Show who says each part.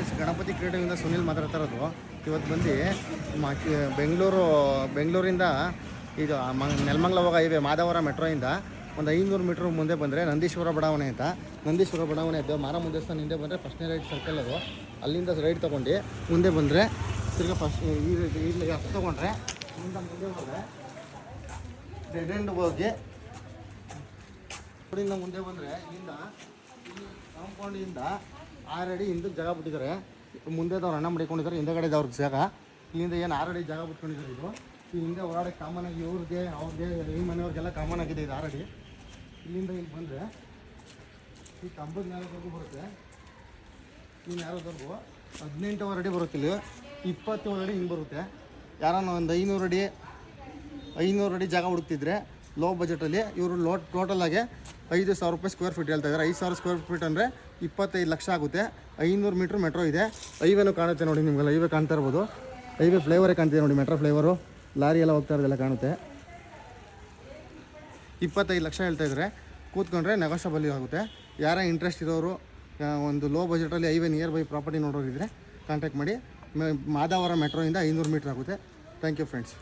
Speaker 1: Friends, Ganapati ಕ್ರೀಡೆಯಿಂದ ಸುನಿಲ್ ಮಾತಾಡ್ತಾ ಇರೋದು. ಇವತ್ತು ಬಂದು ಬೆಂಗಳೂರಿಂದ ಇದು ನೆಲಮಂಗಲ ಹೋಗೋ ಹೈವೇ ಮಾಧವರ ಮೆಟ್ರೋಯಿಂದ ಒಂದು 500 ಮೀಟ್ರ್ ಮುಂದೆ ಬಂದರೆ ನಂದೀಶ್ವರ ಬಡಾವಣೆ ಅಂತ. ನಂದೀಶ್ವರ ಬಡಾವಣೆ ಇದ್ದು ಮಾರಮ್ಮ ದೇವಸ್ಥಾನ ಹಿಂದೆ ಬಂದರೆ ಫಸ್ಟ್ನೇ ರೈಟ್ ಸರ್ಕಲ್ ಅದು. ಅಲ್ಲಿಂದ ರೈಟ್ ತೊಗೊಂಡು ಮುಂದೆ ಬಂದರೆ ತಿರ್ಗಿ ಫಸ್ಟ್ ಇಲ್ಲಿ ಅಪ್ ತೊಗೊಂಡ್ರೆ ಮುಂದೆ ಹೋದರೆ ಡೆಡ್ ಎಂಡ್ ಹೋಗಿ ರೋಡಿಂದ ಮುಂದೆ ಬಂದರೆ ಇಲ್ಲಿಂದ ಕಾಂಪೌಂಡಿಂದ 6 ಅಡಿ ಹಿಂದಕ್ಕೆ ಜಾಗ ಬಿಟ್ಟಿದ್ದಾರೆ. ಮುಂದೆದವ್ರು ಅಣ್ಣ ಮಡಿಕೊಂಡಿದ್ದಾರೆ, ಹಿಂದೆಗಡೆದವ್ರಿಗೆ ಜಾಗ. ಇಲ್ಲಿಂದ ಏನು 6 ಅಡಿ ಜಾಗ ಬಿಟ್ಕೊಂಡಿದ್ದಾರೆ. ಇದು ಈ ಹಿಂದೆ ಓಡಾಡೋಕ್ಕೆ ಕಾಮನ್ ಆಗಿ ಅವ್ರಿಗೆ ಈ ಮನೆಯವ್ರಿಗೆಲ್ಲ ಕಾಮನ್ ಆಗಿದೆ ಇದು 6 ಅಡಿ. ಇಲ್ಲಿಂದ ಇಲ್ಲಿ ಬಂದರೆ ಈ ಕಂಬದ ನ್ಯಾರದವರೆಗೂ ಬರುತ್ತೆ. ಈ ನ್ಯಾರದವರೆಗೂ 18 ಅಡಿ ಬರುತ್ತೆ. ಇಲ್ಲಿ 27 ಅಡಿ ಹಿಂಗೆ ಬರುತ್ತೆ. ಯಾರನ್ನ ಒಂದು 500 ಅಡಿ ಜಾಗ ಹುಡುಕ್ತಿದ್ರೆ ಲೋ ಬಜೆಟಲ್ಲಿ ಇವರು ಟೋಟಲಾಗಿ 5,000 ರೂಪಾಯಿ ಸ್ಕ್ವೇರ್ ಫೀಟ್ ಹೇಳ್ತಾ ಇದ್ದಾರೆ. 5,000 ಸ್ಕ್ವೇರ್ ಫೀಟ್ ಅಂದರೆ 25 ಲಕ್ಷ ಆಗುತ್ತೆ. 500 ಮೀಟ್ರ್ ಮೆಟ್ರೋ ಇದೆ. ಹೈವೇನೂ ಕಾಣುತ್ತೆ ನೋಡಿ, ನಿಮಗೆಲ್ಲ ಹೈವೇ ಕಾಣ್ತಾ ಇರ್ಬೋದು. ಹೈವೇ ಫ್ಲೇವರೇ ಕಾಣ್ತಿದೆ ನೋಡಿ, ಮೆಟ್ರೋ ಫ್ಲೇವರು. ಲಾರಿ ಎಲ್ಲ ಹೋಗ್ತಾ ಇರೋದೆಲ್ಲ ಕಾಣುತ್ತೆ. 25 ಲಕ್ಷ ಹೇಳ್ತಾ ಇದ್ದಾರೆ. ಕೂತ್ಕೊಂಡ್ರೆ ನೆಗೋಷಿಯಬಲ್ ಆಗುತ್ತೆ. ಯಾರೇ ಇಂಟ್ರೆಸ್ಟ್ ಇರೋರು, ಒಂದು ಲೋ ಬಜೆಟಲ್ಲಿ ಹೈವೇ ನಿಯರ್ ಬೈ ಪ್ರಾಪರ್ಟಿ ನೋಡೋರಿದ್ರೆ ಕಾಂಟ್ಯಾಕ್ಟ್ ಮಾಡಿ. ಮಾಧವರ ಮೆಟ್ರೋಯಿಂದ 500 ಮೀಟ್ರ್ ಆಗುತ್ತೆ. Thank you friends.